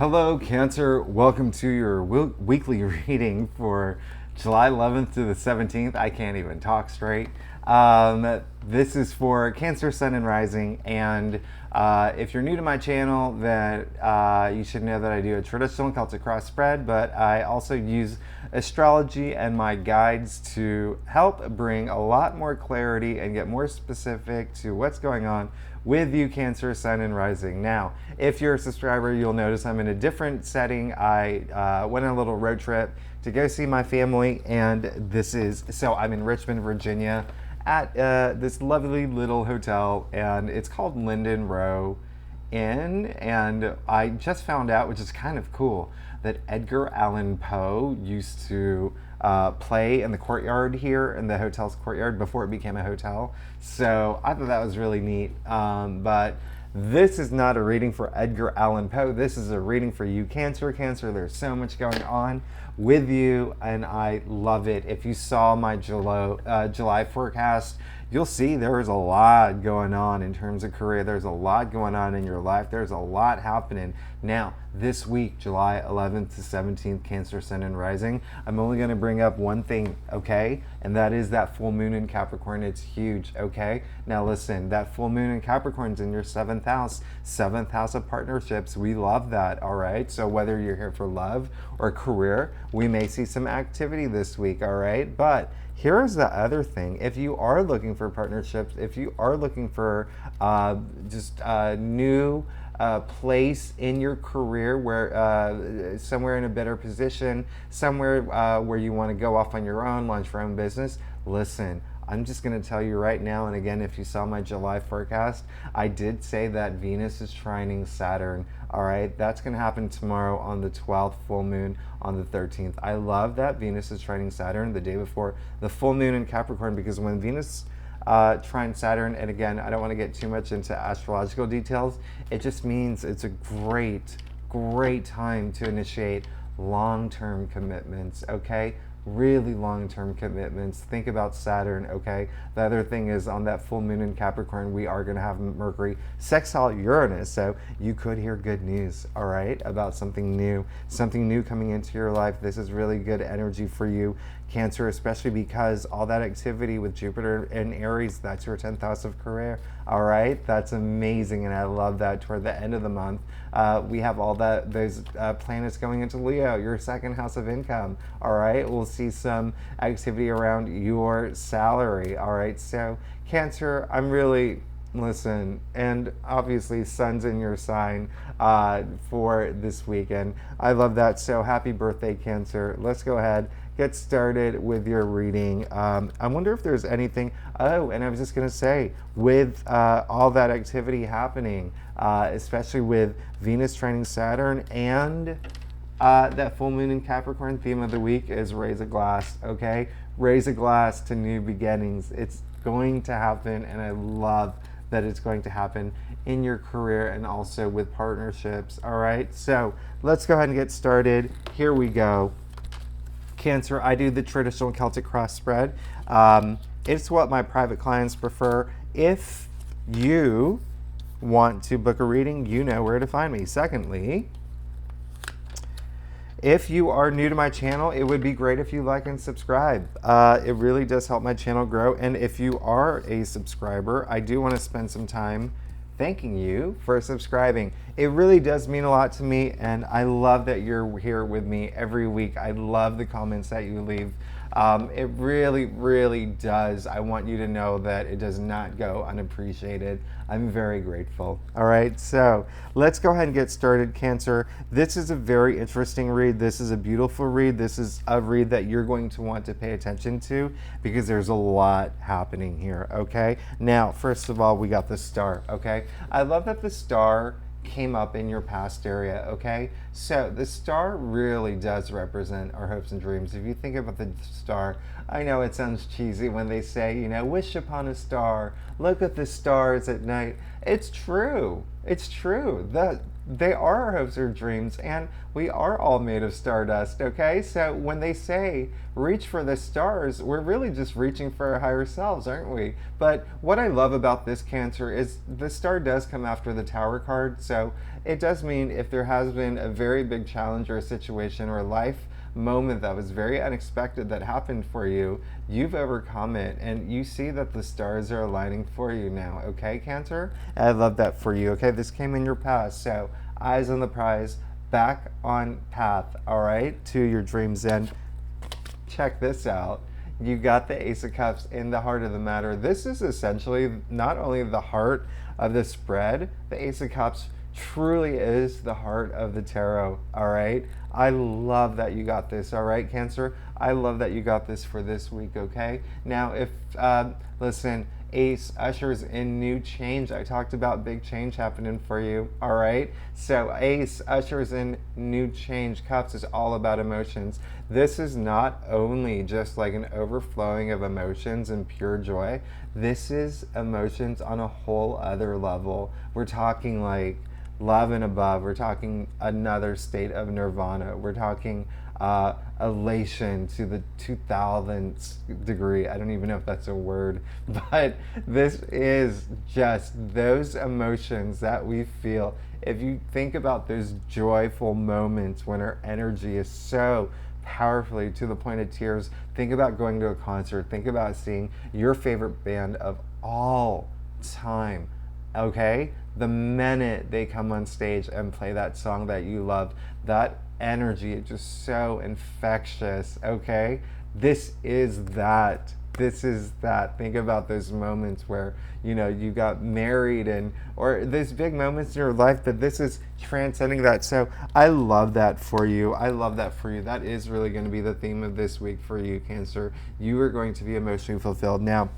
Hello, Cancer. Welcome to your weekly reading for July 11th to the 17th. I can't even talk straight. This is for Cancer, Sun, and Rising. And if you're new to my channel, then you should know that I do a traditional Celtic cross spread, but I also use astrology and my guides to help bring a lot more clarity and get more specific to what's going on with you, Cancer, Sun, and Rising. Now, if you're a subscriber, you'll notice I'm in a different setting. I went on a little road trip to go see my family, and I'm in Richmond, Virginia, at this lovely little hotel, and it's called Linden Row Inn. And I just found out, which is kind of cool, that Edgar Allan Poe used to play in the courtyard here, in the hotel's courtyard, before it became a hotel. So I thought that was really neat. But this is not a reading for Edgar Allan Poe. This is a reading for you, Cancer. Cancer, there's so much going on with you, and I love it. If you saw my July forecast, you'll see there is a lot going on in terms of career. There's a lot going on in your life. There's a lot happening. Now, this week, July 11th to 17th, Cancer, Sun, and Rising, I'm only going to bring up one thing, okay? And that is that full moon in Capricorn. It's huge, okay? Now listen, that full moon in Capricorn's in your 7th house of partnerships. We love that, all right? So whether you're here for love or career, we may see some activity this week, all right? But here's the other thing. If you are looking for partnerships, if you are looking for just a new place in your career where somewhere in a better position, somewhere where you want to go off on your own, launch your own business, listen, I'm just going to tell you right now, and again, if you saw my July forecast, I did say that Venus is trining Saturn. All right, that's going to happen tomorrow on the 12th, full moon on the 13th. I love that Venus is trining Saturn the day before the full moon in Capricorn, because when Venus trine Saturn, and again, I don't want to get too much into astrological details, it just means it's a great time to initiate long-term commitments, okay? Really long-term commitments. Think about Saturn, okay? The other thing is, on that full moon in Capricorn, we are going to have Mercury sextile Uranus, so you could hear good news, all right, about something new coming into your life. This is really good energy for you, Cancer, especially because all that activity with Jupiter and Aries, that's your 10th house of career, all right? That's amazing, and I love that. Toward the end of the month, we have all those planets going into Leo, your 2nd house of income, all right? We'll see some activity around your salary, all right? So, Cancer, I'm really, listen, and obviously Sun's in your sign for this weekend. I love that. So happy birthday, Cancer. Let's go ahead, get started with your reading. I wonder if there's anything, and I was just going to say, with all that activity happening, especially with Venus trining Saturn and that full moon in Capricorn, theme of the week is raise a glass, okay? Raise a glass to new beginnings. It's going to happen, and I love that it's going to happen in your career and also with partnerships, all right? So let's go ahead and get started. Here we go. Cancer, I do the traditional Celtic cross spread. It's what my private clients prefer. If you want to book a reading, you know where to find me. Secondly, if you are new to my channel, it would be great if you like and subscribe. It really does help my channel grow. And if you are a subscriber, I do want to spend some time thanking you for subscribing. It really does mean a lot to me, and I love that you're here with me every week. I love the comments that you leave. It really does. I want you to know that it does not go unappreciated. I'm very grateful. All right, so let's go ahead and get started, Cancer. This is a very interesting read. This is a beautiful read. This is a read that you're going to want to pay attention to because there's a lot happening here, okay? Now, first of all, we got the star, okay? I love that the star came up in your past area, okay? So the star really does represent our hopes and dreams. If you think about the star, I know it sounds cheesy when they say, you know, wish upon a star, look at the stars at night. It's true. It's true. They are our hopes or dreams, and we are all made of stardust, okay? So when they say reach for the stars, we're really just reaching for our higher selves, aren't we? But what I love about this Cancer is the star does come after the Tower card, so it does mean if there has been a very big challenge or a situation or life moment that was very unexpected that happened for you, you've overcome it and you see that the stars are aligning for you now, okay, Cancer? I love that for you, okay? This came in your past, so eyes on the prize, back on path, all right, to your dreams. And check this out. You got the Ace of Cups in the heart of the matter. This is essentially not only the heart of the spread, the Ace of Cups truly is the heart of the tarot, all right? I love that you got this, all right, Cancer? I love that you got this for this week, okay? Now, if, listen, Ace ushers in new change. I talked about big change happening for you, all right? So Ace ushers in new change. Cups is all about emotions. This is not only just like an overflowing of emotions and pure joy. This is emotions on a whole other level. We're talking like love and above. We're talking another state of nirvana. We're talking elation to the 2000th degree. I don't even know if that's a word, but this is just those emotions that we feel. If you think about those joyful moments when our energy is so powerfully to the point of tears, think about going to a concert, think about seeing your favorite band of all time, okay? The minute they come on stage and play that song that you love, that energy is just so infectious, okay? This is that. This is that. Think about those moments where, you know, you got married and, or those big moments in your life, but this is transcending that. So I love that for you. I love that for you. That is really going to be the theme of this week for you, Cancer. You are going to be emotionally fulfilled. Now,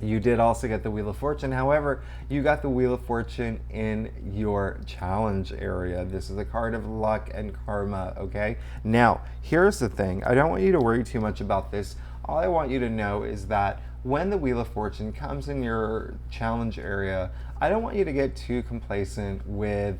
you did also get the Wheel of Fortune. However, you got the Wheel of Fortune in your challenge area. This is a card of luck and karma, okay? Now, here's the thing. I don't want you to worry too much about this. All I want you to know is that when the Wheel of Fortune comes in your challenge area, I don't want you to get too complacent with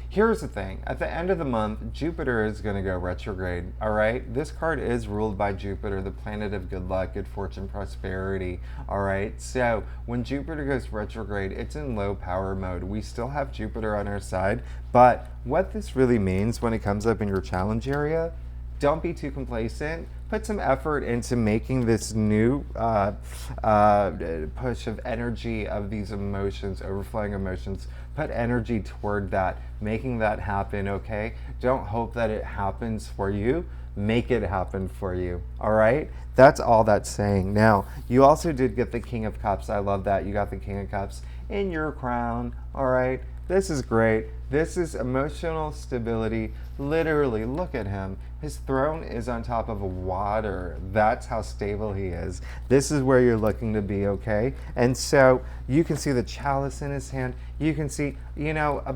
here's the thing. At the end of the month, Jupiter is going to go retrograde, all right? This card is ruled by Jupiter, the planet of good luck, good fortune, prosperity, all right? So when Jupiter goes retrograde, it's in low power mode. We still have Jupiter on our side, but what this really means when it comes up in your challenge area, don't be too complacent. Put some effort into making this new push of energy of these emotions, overflowing emotions. Put energy toward that, making that happen, okay? Don't hope that it happens for you. Make it happen for you, all right? That's all that's saying. Now, you also did get the King of Cups. I love that. You got the King of Cups in your crown, all right? This is great. This is emotional stability. Literally, look at him. His throne is on top of water. That's how stable he is. This is where you're looking to be, okay? And so you can see the chalice in his hand. You can see, you know, a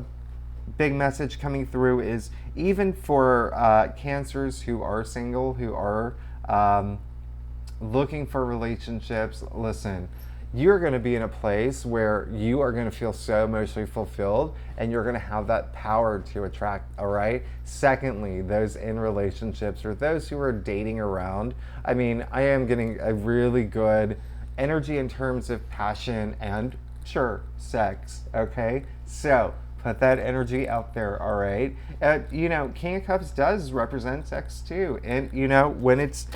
big message coming through is even for Cancers who are single, who are looking for relationships, listen, you're going to be in a place where you are going to feel so emotionally fulfilled and you're going to have that power to attract, all right? Secondly, those in relationships or those who are dating around, I mean, I am getting a really good energy in terms of passion and, sure, sex, okay? So put that energy out there, all right? You know, King of Cups does represent sex too. And, you know, when it's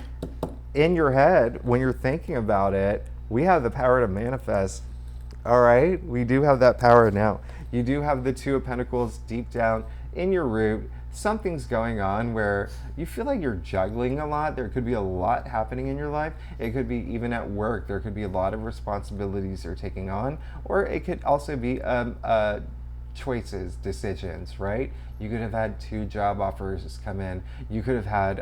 in your head, when you're thinking about it, we have the power to manifest, all right? We do have that power now. You do have the Two of Pentacles deep down in your root. Something's going on where you feel like you're juggling a lot. There could be a lot happening in your life. It could be even at work. There could be a lot of responsibilities you're taking on. Or it could also be choices, decisions, right? You could have had 2 job offers come in. You could have had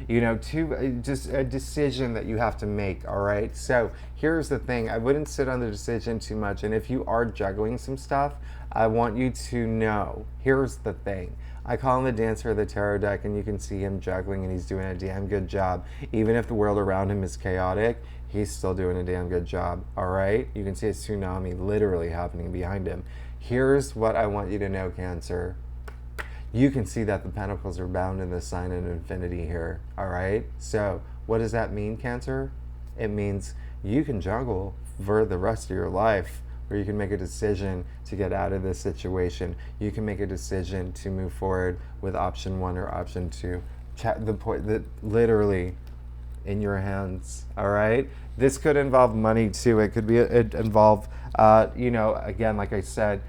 just a decision that you have to make, all right? So here's the thing. I wouldn't sit on the decision too much. And if you are juggling some stuff, I want you to know, here's the thing. I call him the dancer of the tarot deck, and you can see him juggling, and he's doing a damn good job. Even if the world around him is chaotic, he's still doing a damn good job, all right? You can see a tsunami literally happening behind him. Here's what I want you to know, Cancer. You can see that the pentacles are bound in the sign of infinity here, all right? So what does that mean, Cancer? It means you can juggle for the rest of your life, or you can make a decision to get out of this situation. You can make a decision to move forward with option 1 or option 2. The point that literally in your hands, all right? This could involve money too. It could involve, again, like I said,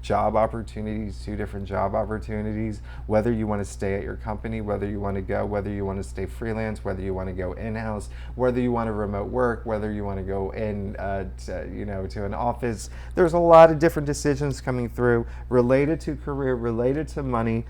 job opportunities, 2 different job opportunities, whether you want to stay at your company, whether you want to go, whether you want to stay freelance, whether you want to go in-house, whether you want to remote work, whether you want to go in, to an office. There's a lot of different decisions coming through related to career, related to money,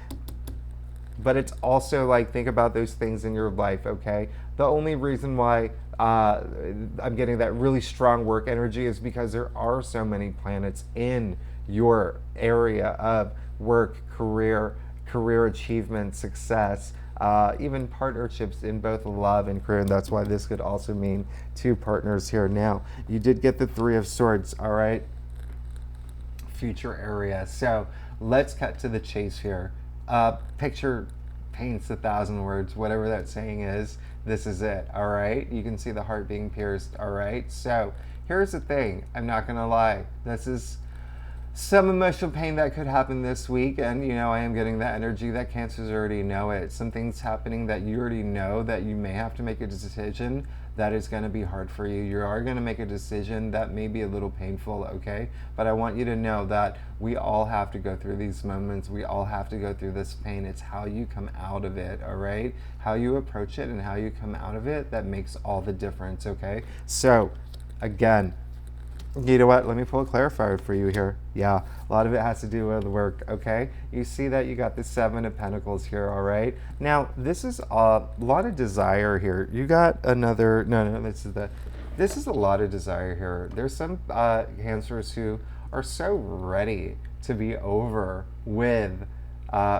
but it's also like, think about those things in your life, okay? The only reason why I'm getting that really strong work energy is because there are so many planets in your area of work, career achievement, success, even partnerships in both love and career, and that's why this could also mean 2 partners here. Now, you did get the 3 of Swords, all right? Future area. So let's cut to the chase here. Picture paints 1,000 words, whatever that saying is. This is it, all right? You can see the heart being pierced, all right? So here's the thing. I'm not going to lie. This is some emotional pain that could happen this week, and I am getting that energy that Cancers already know it. Some things happening that you already know that you may have to make a decision that is going to be hard for you. You are going to make a decision that may be a little painful, okay? But I want you to know that we all have to go through these moments. We all have to go through this pain. It's how you come out of it, all right? How you approach it and how you come out of it that makes all the difference, okay? So, again, you know what? Let me pull a clarifier for you here. Yeah, a lot of it has to do with work, okay? You see that you got the 7 of Pentacles here, all right? Now, this is a lot of desire here. You got another, this is a lot of desire here. There's some Cancers who are so ready to be over with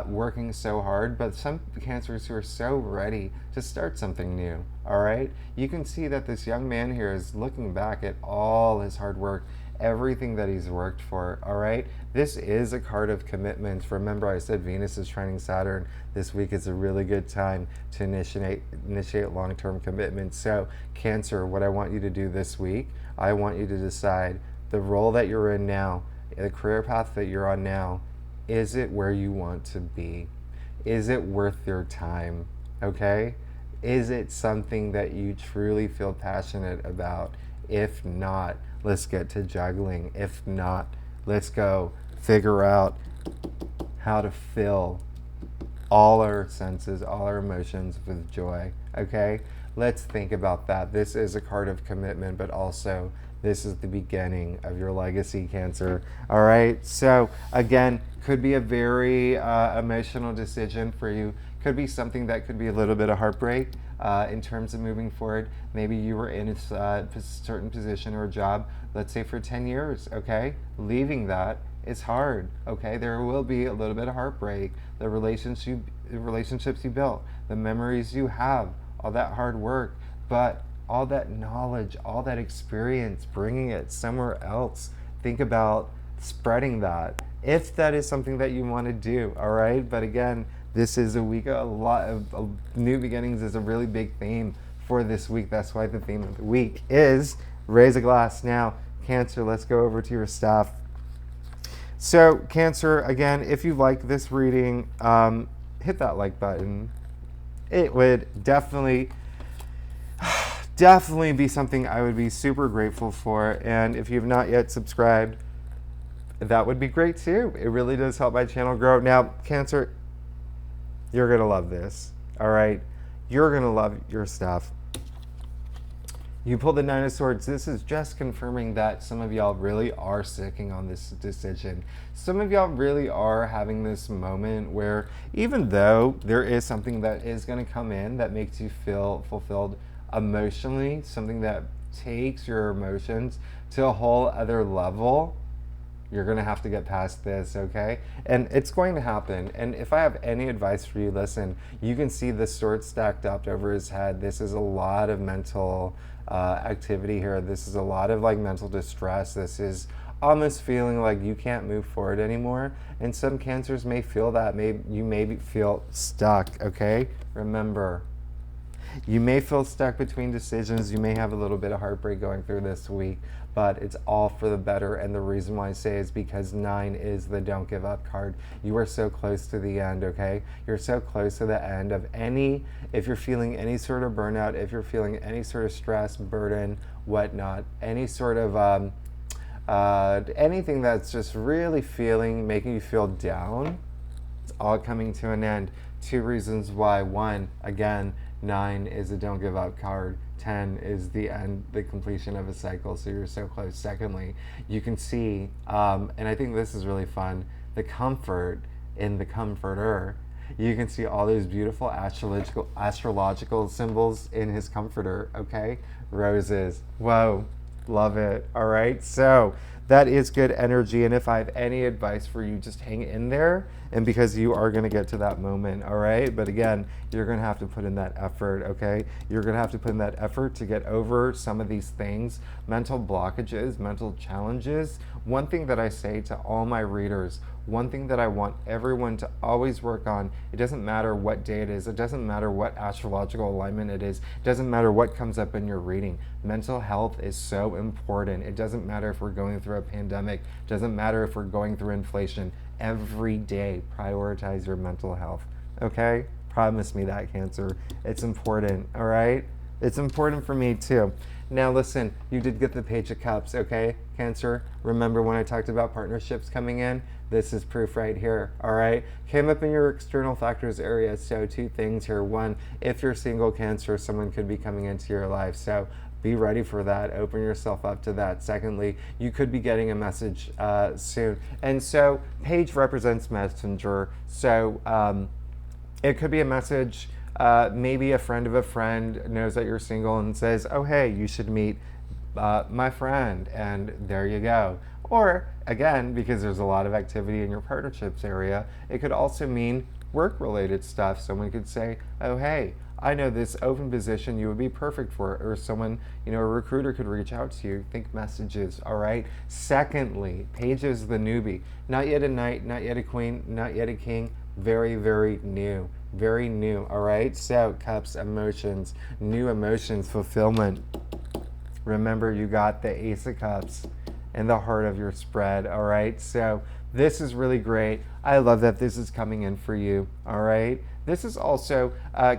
working so hard, but some Cancers who are so ready to start something new, all right? You can see that this young man here is looking back at all his hard work, everything that he's worked for, all right? This is a card of commitment. Remember, I said Venus is trining Saturn. This week is a really good time to initiate long-term commitment. So, Cancer, what I want you to do this week, I want you to decide the role that you're in now, the career path that you're on now, is it where you want to be? Is it worth your time? Okay? Is it something that you truly feel passionate about? If not, let's get to juggling. If not, let's go figure out how to fill all our senses, all our emotions with joy. Okay? Let's think about that. This is a card of commitment, but also this is the beginning of your legacy, Cancer. All right? So, again, could be a very emotional decision for you. Could be something that could be a little bit of heartbreak in terms of moving forward. Maybe you were in a certain position or a job, let's say for 10 years, okay? Leaving that is hard, okay? There will be a little bit of heartbreak. The relationships you built, the memories you have, all that hard work, but all that knowledge, all that experience, bringing it somewhere else. Think about spreading that, if that is something that you want to do, all right? But again, this is a week, a lot of new beginnings is a really big theme for this week. That's why the theme of the week is raise a glass. Now, Cancer, let's go over to your stuff. So, Cancer, again, if you like this reading, hit that like button. It would definitely be something I would be super grateful for. And if you've not yet subscribed, that would be great too. It really does help my channel grow. Now, Cancer, you're going to love this, all right? You're going to love your stuff. You pull the Nine of Swords. This is just confirming that some of y'all really are sticking on this decision. Some of y'all really are having this moment where, even though there is something that is going to come in that makes you feel fulfilled emotionally, something that takes your emotions to a whole other level, you're going to have to get past this, okay? And it's going to happen. And if I have any advice for you, listen, you can see the sword stacked up over his head. This is a lot of mental activity here. This is a lot of like mental distress. This is almost feeling like you can't move forward anymore. And some cancers may feel that. You may feel stuck, okay? Remember, you may feel stuck between decisions. You may have a little bit of heartbreak going through this week, but it's all for the better. And the reason why I say is because 9 is the don't give up card. You are so close to the end, okay? You're so close to the end of if you're feeling any sort of burnout, if you're feeling any sort of stress, burden, whatnot, any sort of anything that's just really making you feel down, it's all coming to an end. 2 reasons why. 1, again, 9 is a don't give up card. 10 is the end, the completion of a cycle, so you're so close. Secondly, you can see, and I think this is really fun, the comfort in the comforter. You can see all those beautiful astrological symbols in his comforter, okay? Roses. Whoa, love it. All right, so that is good energy, and if I have any advice for you, just hang in there, and because you are going to get to that moment, all right? But again, you're going to have to put in that effort, okay? You're going to have to put in that effort to get over some of these things, mental blockages, mental challenges. One thing that I say to all my readers, one thing that I want everyone to always work on, it doesn't matter what day it is, it doesn't matter what astrological alignment it is, it doesn't matter what comes up in your reading. Mental health is so important. It doesn't matter if we're going through a pandemic, it doesn't matter if we're going through inflation. Every day, prioritize your mental health, okay? Promise me that, Cancer. It's important, all right? It's important for me too. Now listen, you did get the Page of Cups, okay, Cancer? Remember when I talked about partnerships coming in? This is proof right here, all right? Came up in your external factors area, so 2 things here. 1, if you're single, Cancer, someone could be coming into your life, so be ready for that. Open yourself up to that. Secondly, you could be getting a message soon. And so Page represents messenger, so it could be a message. Maybe a friend of a friend knows that you're single and says, oh, hey, you should meet my friend, and there you go. Or, again, because there's a lot of activity in your partnerships area, it could also mean work-related stuff. Someone could say, oh, hey, I know this open position you would be perfect for, or someone, a recruiter could reach out to you. Think messages, all right? Secondly, Page is the newbie. Not yet a knight, not yet a queen, not yet a king. Very, very new. Very new, all right? So, Cups, emotions, new emotions, fulfillment. Remember, you got the Ace of Cups in the heart of your spread, all right? So, this is really great. I love that this is coming in for you, all right? This is also,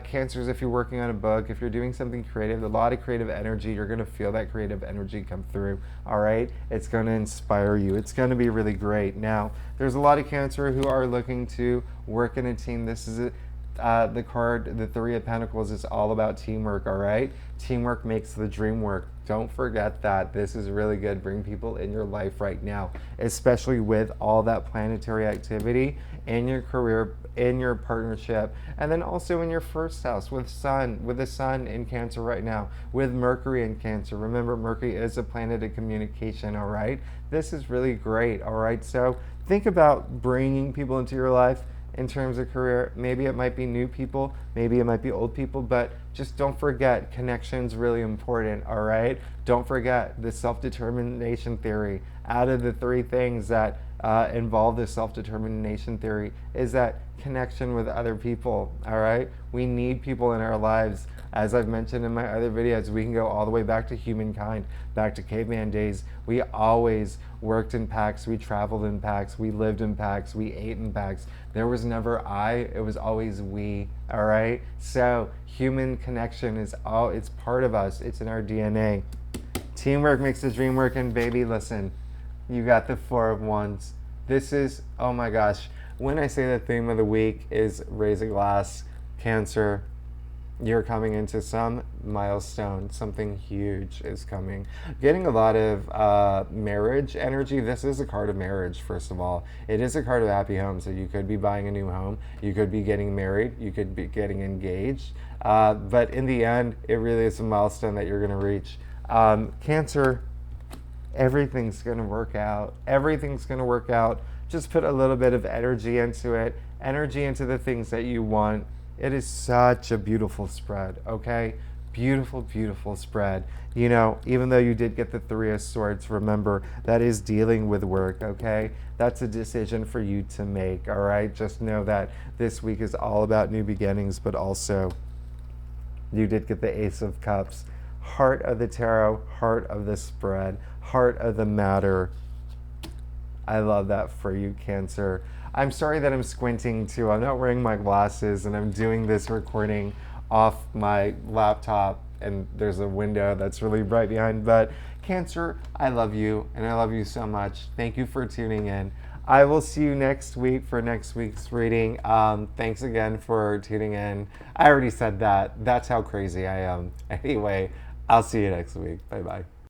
Cancers, if you're working on a book, if you're doing something creative, a lot of creative energy, you're going to feel that creative energy come through, all right? It's going to inspire you. It's going to be really great. Now, there's a lot of Cancer who are looking to work in a team. This is the card, the 3 of Pentacles, is all about teamwork, all right? Teamwork makes the dream work. Don't forget that. This is really good. Bring people in your life right now, especially with all that planetary activity in your career, in your partnership, and then also in your first house with the sun in Cancer right now, with Mercury in Cancer. Remember, Mercury is a planet of communication, all right? This is really great, all right? So think about bringing people into your life in terms of career. Maybe it might be new people, maybe it might be old people, but just don't forget, connection's really important, all right? Don't forget the self-determination theory. Out of the 3 things that involve the self-determination theory is that connection with other people, all right? We need people in our lives. As I've mentioned in my other videos, we can go all the way back to humankind, back to caveman days. We always worked in packs, we traveled in packs, we lived in packs, we ate in packs. There was never I, it was always we, all right? So human connection it's part of us, it's in our DNA. Teamwork makes the dream work, and baby, listen, you got the 4 of Wands. This is, oh my gosh, when I say the theme of the week is raise a glass, Cancer, You're coming into some milestone. Something huge is coming. Getting a lot of marriage energy. This is a card of marriage, first of all. It is a card of happy home. So you could be buying a new home. You could be getting married. You could be getting engaged. But in the end, it really is a milestone that you're going to reach. Cancer, everything's going to work out. Everything's going to work out. Just put a little bit of energy into it, energy into the things that you want. It is such a beautiful spread, okay? Beautiful, beautiful spread. You know, even though you did get the Three of Swords, remember, that is dealing with work, okay? That's a decision for you to make, all right? Just know that this week is all about new beginnings, but also you did get the Ace of Cups. Heart of the tarot, heart of the spread, heart of the matter. I love that for you, Cancer. I'm sorry that I'm squinting too. I'm not wearing my glasses and I'm doing this recording off my laptop and there's a window that's really bright behind. But Cancer, I love you and I love you so much. Thank you for tuning in. I will see you next week for next week's reading. Thanks again for tuning in. I already said that. That's how crazy I am. Anyway, I'll see you next week. Bye-bye.